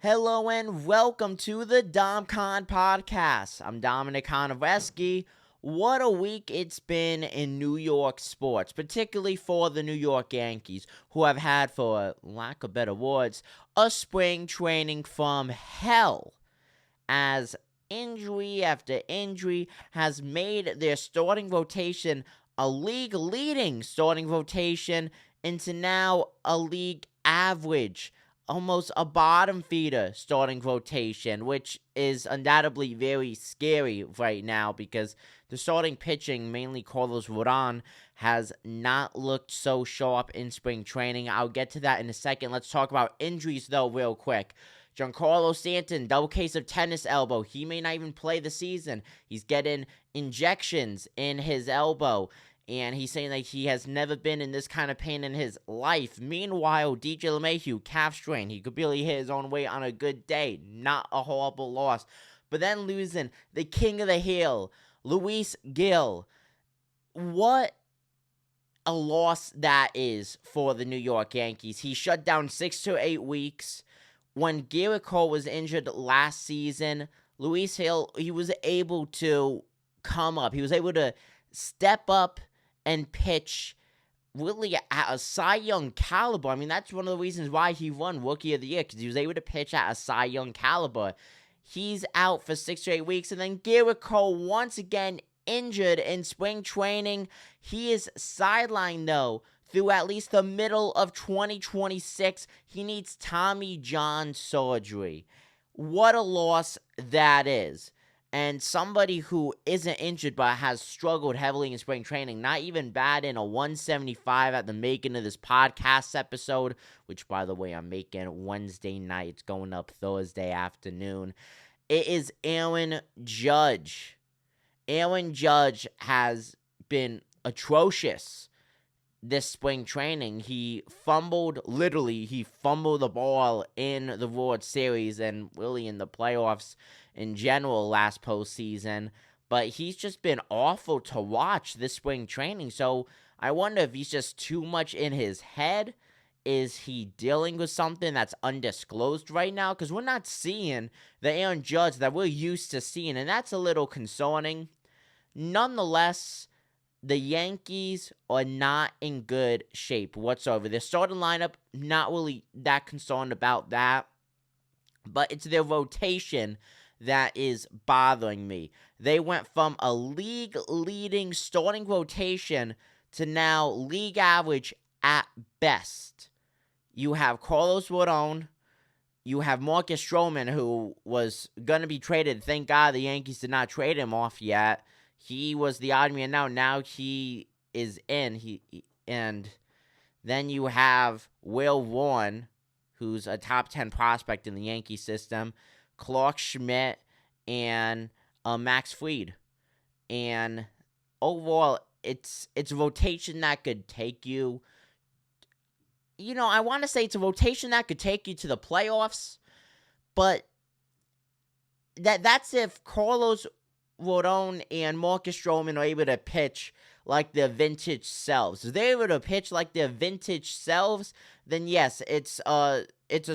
Hello and welcome to the DomCon podcast. I'm Dominic Konoveski. What a week it's been in New York sports, particularly for the New York Yankees, who have had, for lack of better words, a spring training from hell, as injury after injury has made their starting rotation a league-leading starting rotation into now a league average, almost a bottom feeder starting rotation, which is undoubtedly very scary right now because the starting pitching, mainly Carlos Rodon, has not looked so sharp in spring training. I'll get to that in a second. Let's talk about injuries, though, real quick. Giancarlo Stanton, double case of tennis elbow. He may not even play the season. He's getting injections in his elbow, and he's saying that he has never been in this kind of pain in his life. Meanwhile, DJ LeMahieu, calf strain. He could barely hit his own weight on a good day. Not a horrible loss. But then losing the king of the hill, Luis Gil. What a loss that is for the New York Yankees. He shut down 6 to 8 weeks. When Garrett Cole was injured last season, Luis Gil, he was able to come up. He was able to step up and pitch really at a Cy Young caliber. I mean, that's one of the reasons why he won Rookie of the Year, because he was able to pitch at a Cy Young caliber. He's out for 6 to 8 weeks, and then Garrett Cole once again injured in spring training. He is sidelined, though, through at least the middle of 2026. He needs Tommy John surgery. What a loss that is. And somebody who isn't injured but has struggled heavily in spring training, not even bad in a 175 at the making of this podcast episode, which, by the way, I'm making Wednesday night. It's going up Thursday afternoon. It is Aaron Judge. Aaron Judge has been atrocious this spring training. He fumbled the ball in the World Series and really in the playoffs in general last postseason, but he's just been awful to watch this spring training. So I wonder if he's just too much in his head. Is he dealing with something that's undisclosed right now? Because we're not seeing the Aaron Judge that we're used to seeing, and that's a little concerning. Nonetheless, the Yankees are not in good shape whatsoever. Their starting lineup, not really that concerned about that, but it's their rotation that is bothering me. They went from a league-leading starting rotation to now league average at best. You have Carlos Rodon. You have Marcus Stroman, who was going to be traded. Thank God the Yankees did not trade him off yet. He was the odd man out. Now he is in. And then you have Will Warren, who's a top 10 prospect in the Yankee system, Clark Schmidt, and Max Fried. And overall, it's a rotation that could take you, I want to say it's a rotation that could take you to the playoffs, but that's if Carlos Rodon and Marcus Stroman are able to pitch like their vintage selves. If they're able to pitch like their vintage selves, then yes, it's a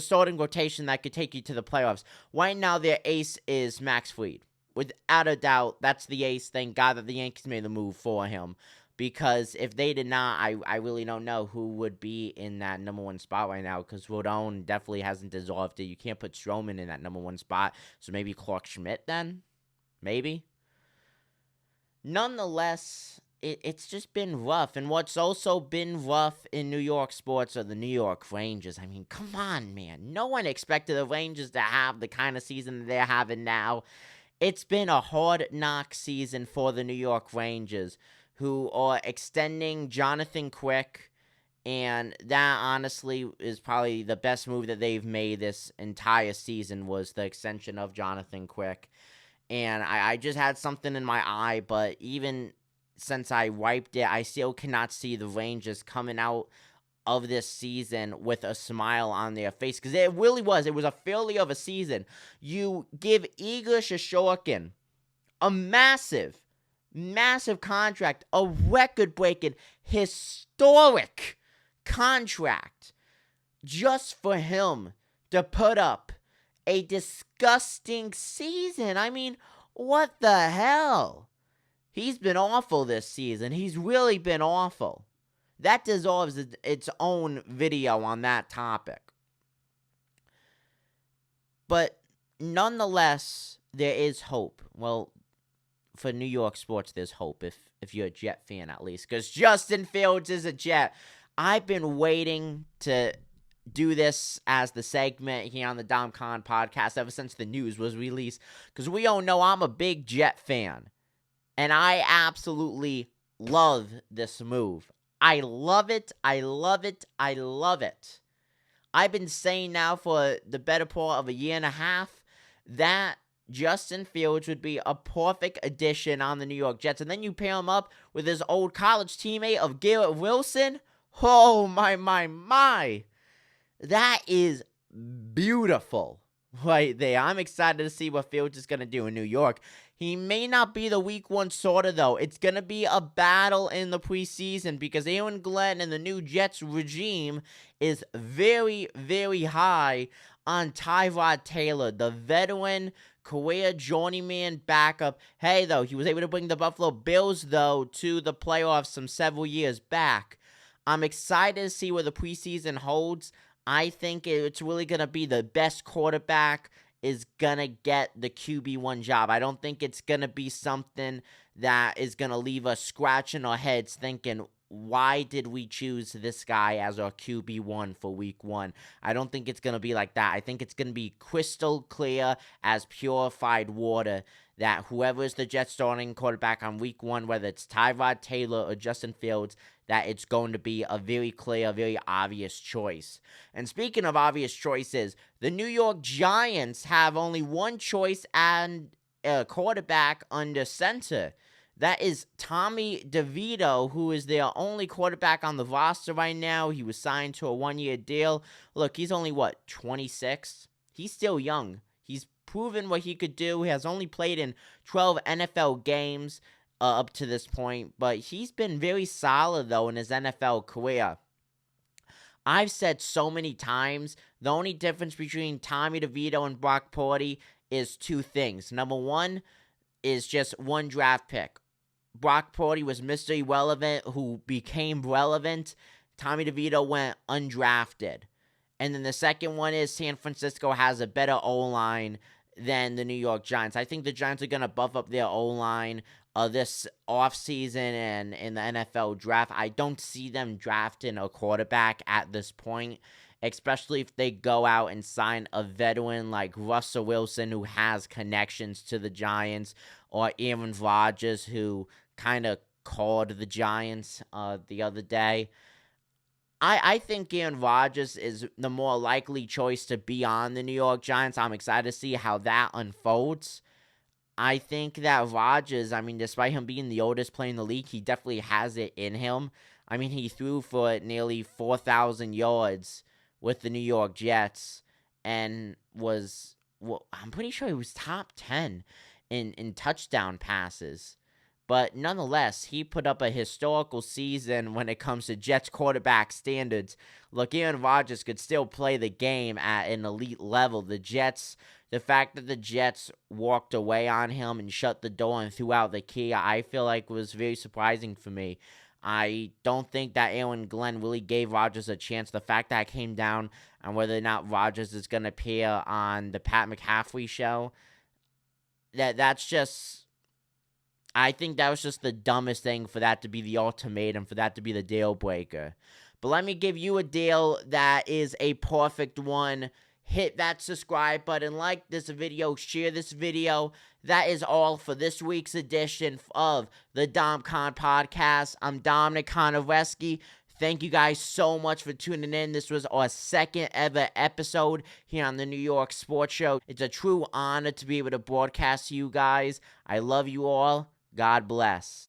starting rotation that could take you to the playoffs. Right now, their ace is Max Fried. Without a doubt, that's the ace. Thank God that the Yankees made the move for him. Because if they did not, I really don't know who would be in that number one spot right now. Because Rodon definitely hasn't dissolved it. You can't put Stroman in that number one spot. So maybe Clark Schmidt then? Maybe? Nonetheless, it's just been rough. And what's also been rough in New York sports are the New York Rangers. I mean, come on, man. No one expected the Rangers to have the kind of season that they're having now. It's been a hard knock season for the New York Rangers, who are extending Jonathan Quick. And that, honestly, is probably the best move that they've made this entire season, was the extension of Jonathan Quick. And I just had something in my eye, but even since I wiped it, I still cannot see the Rangers coming out of this season with a smile on their face. Because it really was. It was a failure of a season. You give Igor Shesterkin a massive contract, a record-breaking, historic contract, just for him to put up a disgusting season. I mean, what the hell? He's been awful this season. He's really been awful. That deserves its own video on that topic. But nonetheless, there is hope. Well, for New York sports, there's hope if you're a Jet fan at least, because Justin Fields is a Jet. I've been waiting to do this as the segment here on the Dom Khan podcast ever since the news was released, because we all know I'm a big Jet fan, and I absolutely love this move. I love it. I love it. I love it. I've been saying now for the better part of a year and a half that Justin Fields would be a perfect addition on the New York Jets. And then you pair him up with his old college teammate of Garrett Wilson. Oh, my. That is beautiful right there. I'm excited to see what Fields is going to do in New York. He may not be the week one sorter, though. It's going to be a battle in the preseason because Aaron Glenn and the new Jets regime is very, very high on Tyrod Taylor, the veteran career journeyman backup. Hey, though, he was able to bring the Buffalo Bills, though, to the playoffs several years back. I'm excited to see what the preseason holds. I think it's really going to be the best quarterback is going to get the QB1 job. I don't think it's going to be something that is going to leave us scratching our heads thinking, why did we choose this guy as our QB1 for week one? I don't think it's going to be like that. I think it's going to be crystal clear as purified water that whoever is the Jets starting quarterback on week one, whether it's Tyrod Taylor or Justin Fields, that it's going to be a very clear, very obvious choice. And speaking of obvious choices, the New York Giants have only one choice and a quarterback under center. That is Tommy DeVito, who is their only quarterback on the roster right now. He was signed to a one-year deal. Look, he's only, 26? He's still young. He's proven what he could do. He has only played in 12 NFL games up to this point, but he's been very solid, though, in his NFL career. I've said so many times, the only difference between Tommy DeVito and Brock Purdy is two things. Number one is just one draft pick. Brock Purdy was Mr. Irrelevant, who became relevant. Tommy DeVito went undrafted. And then the second one is San Francisco has a better O-line than the New York Giants. I think the Giants are going to buff up their O-line this offseason and in the NFL draft. I don't see them drafting a quarterback at this point, especially if they go out and sign a veteran like Russell Wilson, who has connections to the Giants, or Aaron Rodgers, who kind of called the Giants the other day. I think Aaron Rodgers is the more likely choice to be on the New York Giants. I'm excited to see how that unfolds. I think that Rodgers, despite him being the oldest player in the league, he definitely has it in him. He threw for nearly 4,000 yards with the New York Jets and I'm pretty sure he was top 10 in touchdown passes. But nonetheless, he put up a historical season when it comes to Jets quarterback standards. Look, Aaron Rodgers could still play the game at an elite level. The fact that the Jets walked away on him and shut the door and threw out the key, I feel like was very surprising for me. I don't think that Aaron Glenn really gave Rodgers a chance. The fact that it came down on whether or not Rodgers is going to appear on the Pat McAfee show, that's just... I think that was just the dumbest thing for that to be the ultimatum, for that to be the deal breaker. But let me give you a deal that is a perfect one. Hit that subscribe button, like this video, share this video. That is all for this week's edition of the Dom Khan Podcast. I'm Dominic Konoveski. Thank you guys so much for tuning in. This was our second ever episode here on the New York Sports Show. It's a true honor to be able to broadcast to you guys. I love you all. God bless.